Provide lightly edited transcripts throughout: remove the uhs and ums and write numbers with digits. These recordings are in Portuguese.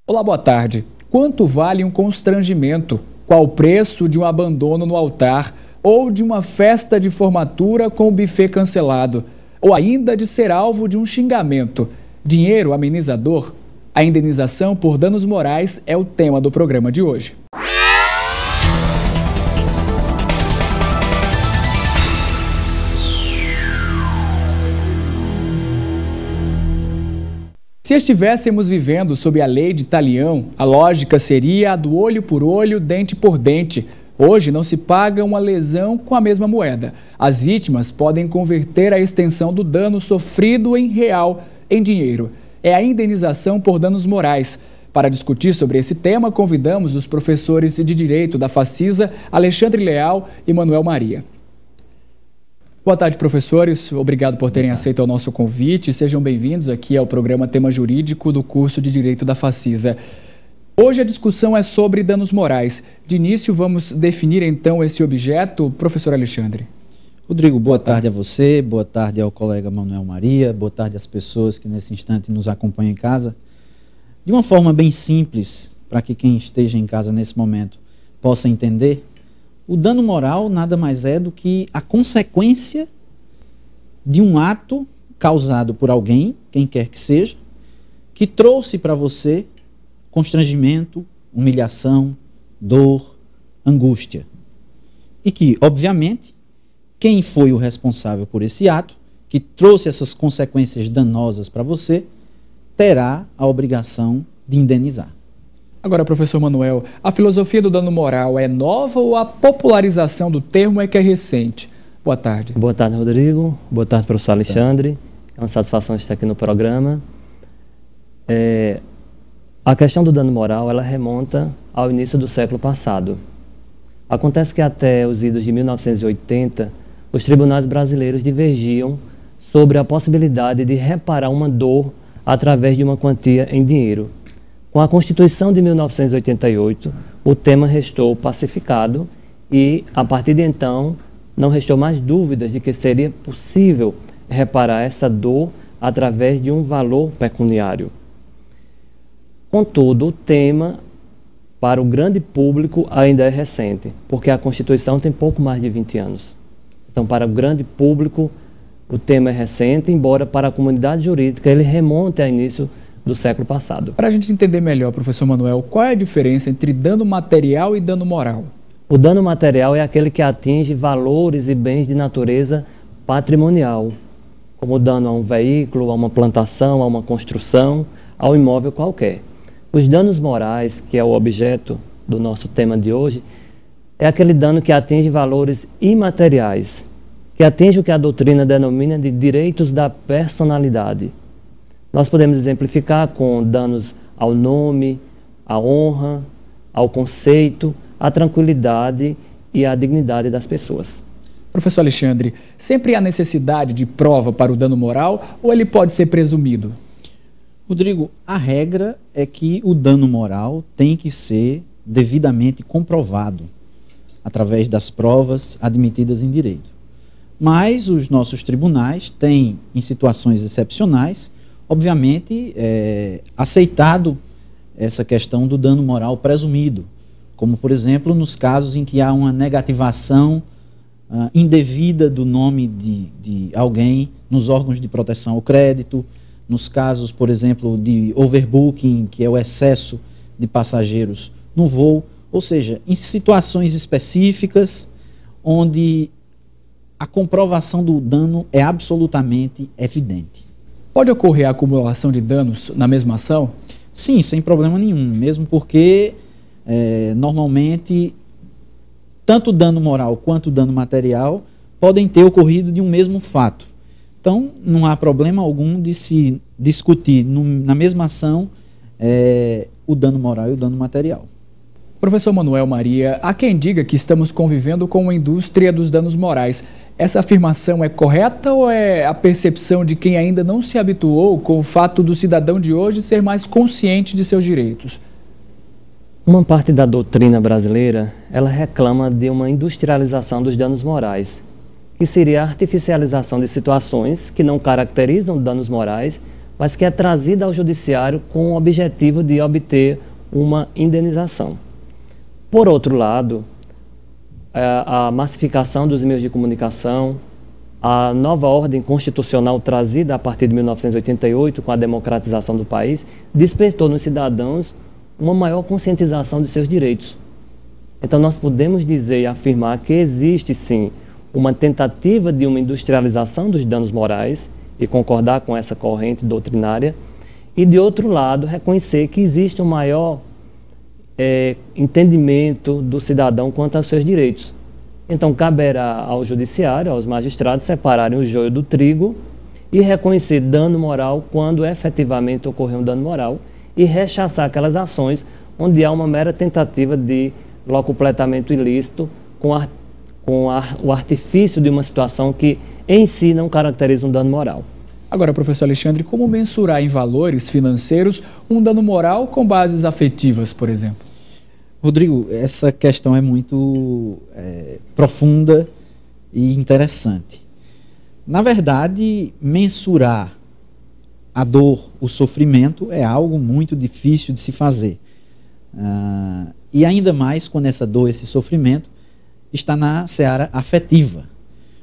Olá, boa tarde. Quanto vale um constrangimento? Qual o preço de um abandono no altar? Ou de uma festa de formatura com o buffet cancelado? Ou ainda de ser alvo de um xingamento? Dinheiro amenizador? A indenização por danos morais é o tema do programa de hoje. Se estivéssemos vivendo sob a lei de Talião, a lógica seria a do olho por olho, dente por dente. Hoje não se paga uma lesão com a mesma moeda. As vítimas podem converter a extensão do dano sofrido em real, em dinheiro. É a indenização por danos morais. Para discutir sobre esse tema, convidamos os professores de Direito da Facisa, Alexandre Leal e Manuel Maria. Boa tarde, professores. Obrigado por terem aceito o nosso convite. Sejam bem-vindos aqui ao programa Tema Jurídico do curso de Direito da Facisa. Hoje a discussão é sobre danos morais. De início, vamos definir então esse objeto. Professor Alexandre. Rodrigo, boa tarde a você, boa tarde ao colega Manuel Maria, boa tarde às pessoas que nesse instante nos acompanham em casa. De uma forma bem simples, para que quem esteja em casa nesse momento possa entender, o dano moral nada mais é do que a consequência de um ato causado por alguém, quem quer que seja, que trouxe para você constrangimento, humilhação, dor, angústia. E que, obviamente, quem foi o responsável por esse ato, que trouxe essas consequências danosas para você, terá a obrigação de indenizar. Agora, professor Manuel, a filosofia do dano moral é nova ou a popularização do termo é que é recente? Boa tarde. Boa tarde, Rodrigo. Boa tarde, professor Alexandre. É uma satisfação estar aqui no programa. A questão do dano moral, ela remonta ao início do século passado. Acontece que até os idos de 1980, os tribunais brasileiros divergiam sobre a possibilidade de reparar uma dor através de uma quantia em dinheiro. Com a Constituição de 1988, o tema restou pacificado e, a partir de então, não restou mais dúvidas de que seria possível reparar essa dor através de um valor pecuniário. Contudo, o tema, para o grande público, ainda é recente, porque a Constituição tem pouco mais de 20 anos. Então, para o grande público, o tema é recente, embora para a comunidade jurídica ele remonte ao início do século passado. Para a gente entender melhor, professor Manuel, qual é a diferença entre dano material e dano moral? O dano material é aquele que atinge valores e bens de natureza patrimonial, como dano a um veículo, a uma plantação, a uma construção, a um imóvel qualquer. Os danos morais, que é o objeto do nosso tema de hoje, é aquele dano que atinge valores imateriais, que atinge o que a doutrina denomina de direitos da personalidade. Nós podemos exemplificar com danos ao nome, à honra, ao conceito, à tranquilidade e à dignidade das pessoas. Professor Alexandre, sempre há necessidade de prova para o dano moral ou ele pode ser presumido? Rodrigo, a regra é que o dano moral tem que ser devidamente comprovado através das provas admitidas em direito. Mas os nossos tribunais têm, em situações excepcionais, obviamente, aceitado essa questão do dano moral presumido, como, por exemplo, nos casos em que há uma negativação indevida do nome de alguém nos órgãos de proteção ao crédito, nos casos, por exemplo, de overbooking, que é o excesso de passageiros no voo, ou seja, em situações específicas onde a comprovação do dano é absolutamente evidente. Pode ocorrer a acumulação de danos na mesma ação? Sim, sem problema nenhum, mesmo porque normalmente tanto o dano moral quanto o dano material podem ter ocorrido de um mesmo fato. Então, não há problema algum de se discutir na mesma ação o dano moral e o dano material. Professor Manuel Maria, há quem diga que estamos convivendo com uma indústria dos danos morais. Essa afirmação é correta ou é a percepção de quem ainda não se habituou com o fato do cidadão de hoje ser mais consciente de seus direitos? Uma parte da doutrina brasileira, ela reclama de uma industrialização dos danos morais, que seria a artificialização de situações que não caracterizam danos morais, mas que é trazida ao judiciário com o objetivo de obter uma indenização. Por outro lado, a massificação dos meios de comunicação, a nova ordem constitucional trazida a partir de 1988, com a democratização do país, despertou nos cidadãos uma maior conscientização de seus direitos. Então nós podemos dizer e afirmar que existe sim uma tentativa de uma industrialização dos danos morais e concordar com essa corrente doutrinária, e de outro lado reconhecer que existe um maior entendimento do cidadão quanto aos seus direitos. Então caberá ao judiciário, aos magistrados, separarem o joio do trigo e reconhecer dano moral quando efetivamente ocorreu um dano moral e rechaçar aquelas ações onde há uma mera tentativa de locupletamento ilícito com o artifício de uma situação que em si não caracteriza um dano moral. Agora, professor Alexandre, como mensurar em valores financeiros um dano moral com bases afetivas, por exemplo? Rodrigo, essa questão é muito profunda e interessante. Na verdade, mensurar a dor, o sofrimento, é algo muito difícil de se fazer. E ainda mais quando essa dor, esse sofrimento, está na seara afetiva.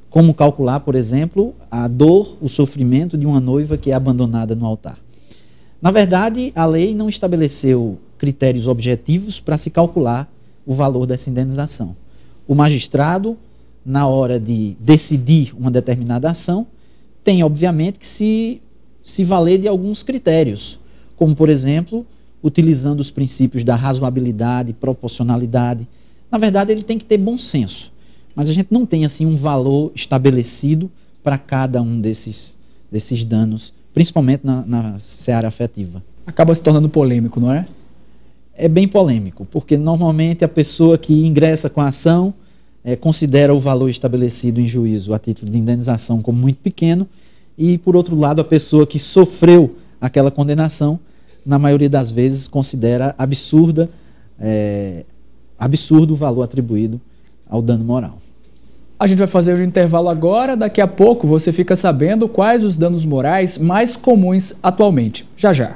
Como calcular, por exemplo, a dor, o sofrimento de uma noiva que é abandonada no altar. Na verdade, a lei não estabeleceu critérios objetivos para se calcular o valor dessa indenização. O magistrado, na hora de decidir uma determinada ação, tem, obviamente, que se valer de alguns critérios, como, por exemplo, utilizando os princípios da razoabilidade, proporcionalidade. Na verdade, ele tem que ter bom senso, mas a gente não tem assim um valor estabelecido para cada um desses danos, principalmente na seara afetiva. Acaba se tornando polêmico, não é? É bem polêmico, porque normalmente a pessoa que ingressa com a ação considera o valor estabelecido em juízo a título de indenização como muito pequeno e, por outro lado, a pessoa que sofreu aquela condenação, na maioria das vezes, considera absurdo o valor atribuído ao dano moral. A gente vai fazer um intervalo agora, daqui a pouco você fica sabendo quais os danos morais mais comuns atualmente. Já já.